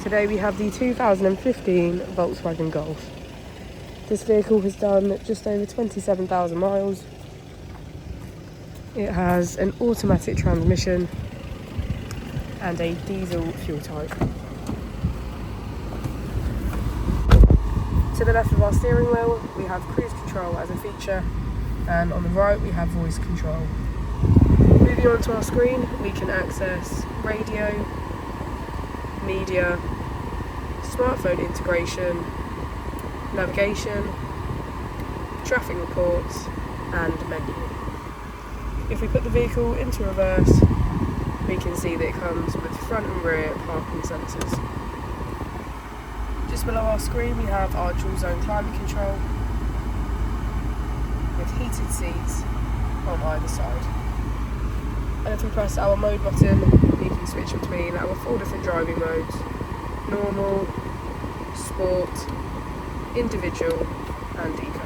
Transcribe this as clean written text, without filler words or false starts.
Today we have the 2015 Volkswagen Golf. This vehicle has done just over 27,000 miles. It has an automatic transmission and a diesel fuel type. To the left of our steering wheel we have cruise control as a feature, and on the right we have voice control. Moving on to our screen, we can access radio, media, smartphone integration, navigation, traffic reports and menu. If we put the vehicle into reverse, we can see that it comes with front and rear parking sensors. Just below our screen we have our dual zone climate control with heated seats on either side. And if we press our mode button, we can switch between our 4 different driving modes: normal, sport, individual and eco.